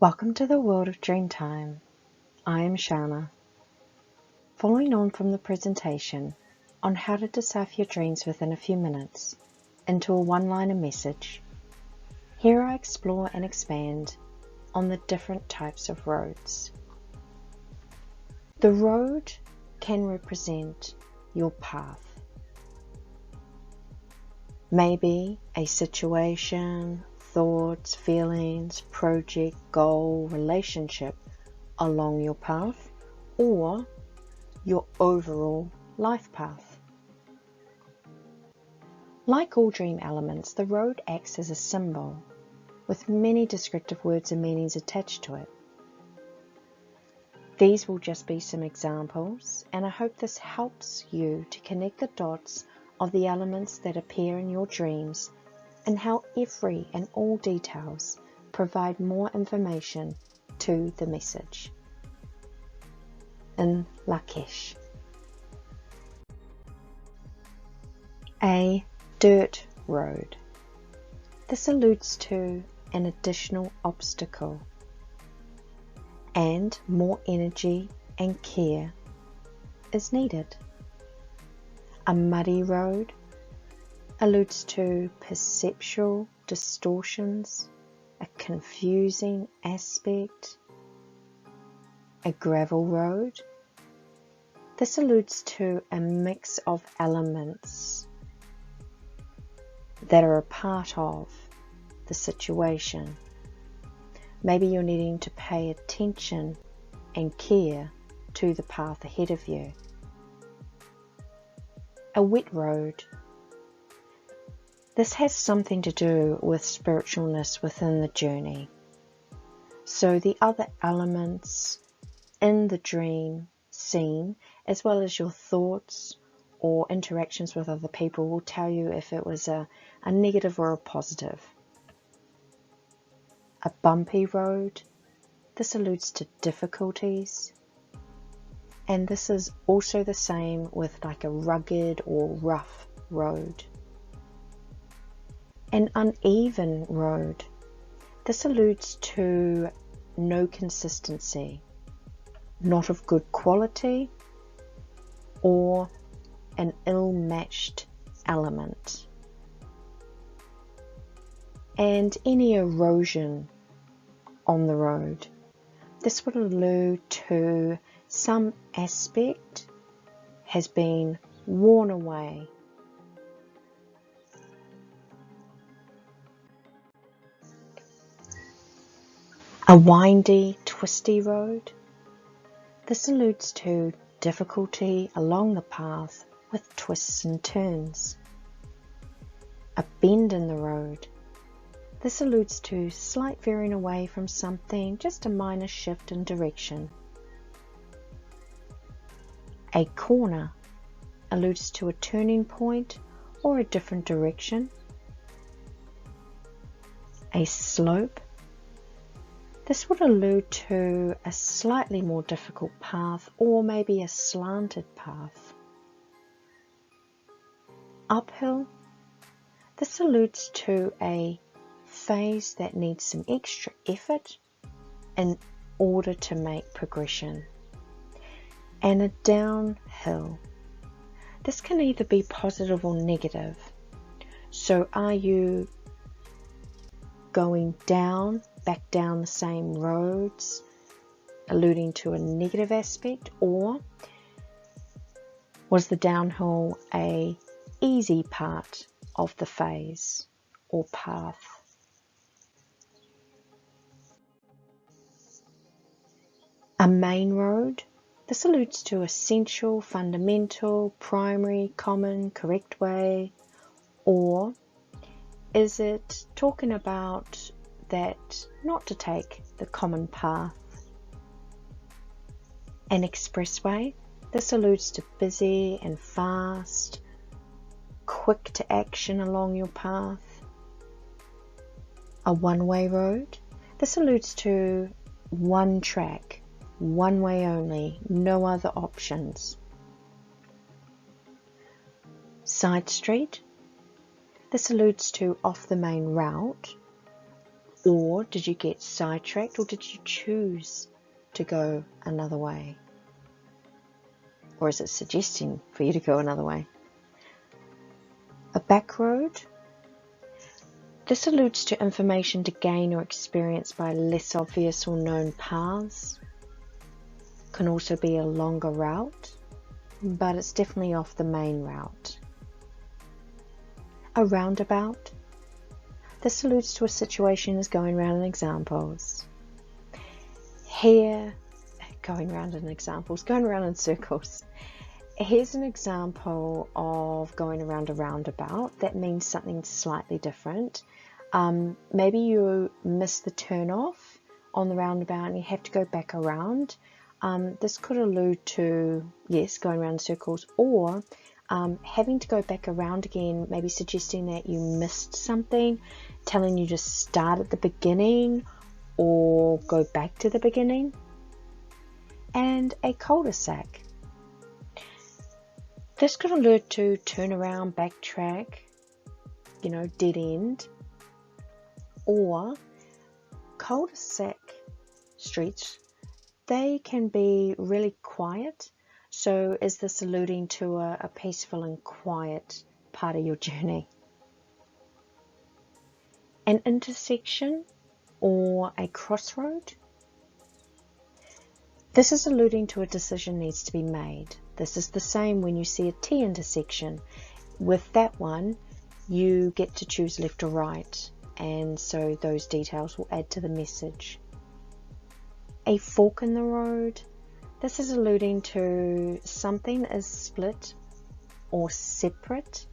Welcome to the world of Dreamtime. I am Shana. Following on from the presentation on how to decipher your dreams within a few minutes into a one-liner message, here I explore and expand on the different types of roads. The road can represent your path. Maybe a situation, thoughts, feelings, project, goal, relationship along your path, or your overall life path. Like all dream elements, the road acts as a symbol with many descriptive words and meanings attached to it. These will just be some examples, and I hope this helps you to connect the dots of the elements that appear in your dreams and how every and all details provide more information to the message. In Lak'ech. A dirt road. This alludes to an additional obstacle, and more energy and care is needed. A muddy road alludes to perceptual distortions, a confusing aspect. A gravel road. This alludes to a mix of elements that are a part of the situation. Maybe you're needing to pay attention and care to the path ahead of you. A wet road. This has something to do with spiritualness within the journey. So the other elements in the dream scene, as well as your thoughts or interactions with other people, will tell you if it was a negative or a positive. A bumpy road. This alludes to difficulties. And this is also the same with like a rugged or rough road. An uneven road. This alludes to no consistency, not of good quality, or an ill-matched element. And any erosion on the road. This would allude to some aspect has been worn away. A windy, twisty road. This alludes to difficulty along the path with twists and turns. A bend in the road. This alludes to slight veering away from something, just a minor shift in direction. A corner alludes to a turning point or a different direction. A slope. This would allude to a slightly more difficult path or maybe a slanted path. Uphill. This alludes to a phase that needs some extra effort in order to make progression. And a downhill. This can either be positive or negative. So are you going down, back down the same roads, alluding to a negative aspect, or was the downhill a easy part of the phase or path? A main road. This alludes to essential, fundamental, primary, common, correct way, or is it talking about that not to take the common path? An expressway. This alludes to busy and fast, quick to action along your path. A one-way road. This alludes to one track, one way only, no other options. Side street. This alludes to off the main route Or did you get sidetracked, or did you choose to go another way? Or is it suggesting for you to go another way? A back road. This alludes to information to gain or experience by less obvious or known paths. Can also be a longer route, but it's definitely off the main route. A roundabout. This alludes to a situation as going round in examples. Here, going round in circles. Here's an example of going around a roundabout. That means something slightly different. Maybe you miss the turn off on the roundabout and you have to go back around. This could allude to, yes, going around in circles, or having to go back around again, maybe suggesting that you missed something, telling you to start at the beginning or go back to the beginning. And a cul-de-sac. This could allude to turn around, backtrack, dead end. Or cul-de-sac streets, they can be really quiet. So is this alluding to a peaceful and quiet part of your journey? An intersection or a crossroad. This is alluding to a decision needs to be made. This is the same when you see a T intersection. With that one, you get to choose left or right, and so those details will add to the message. A fork in the road. This is alluding to something is split or separate,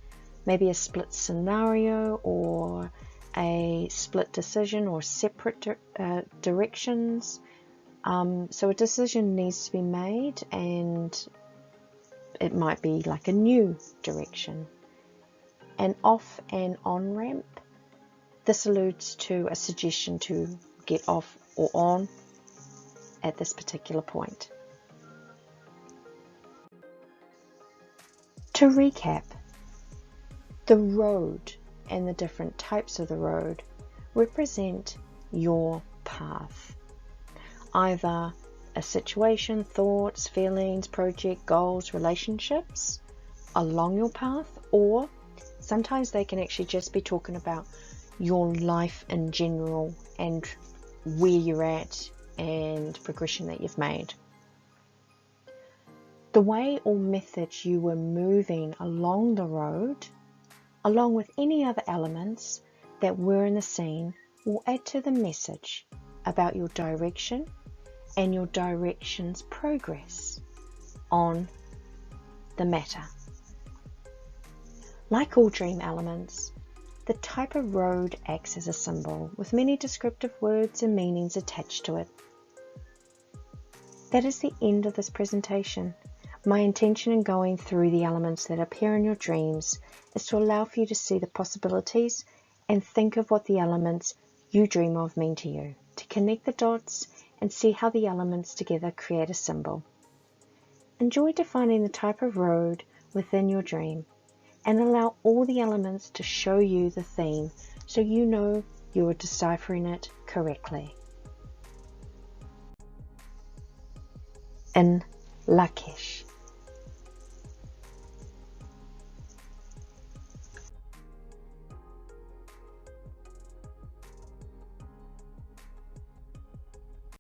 maybe a split scenario or a split decision or separate directions. So a decision needs to be made, and it might be like a new direction. An off and on ramp. This alludes to a suggestion to get off or on at this particular point. To recap, the road and the different types of the road represent your path. Either a situation, thoughts, feelings, project, goals, relationships along your path, or sometimes they can actually just be talking about your life in general and where you're at and progression that you've made. The way or method you were moving along the road, along with any other elements that were in the scene, will add to the message about your direction and your direction's progress on the matter. Like all dream elements, the type of road acts as a symbol with many descriptive words and meanings attached to it. That is the end of this presentation. My intention in going through the elements that appear in your dreams is to allow for you to see the possibilities and think of what the elements you dream of mean to you, to connect the dots and see how the elements together create a symbol. Enjoy defining the type of road within your dream and allow all the elements to show you the theme so you know you are deciphering it correctly. In Lak'ech.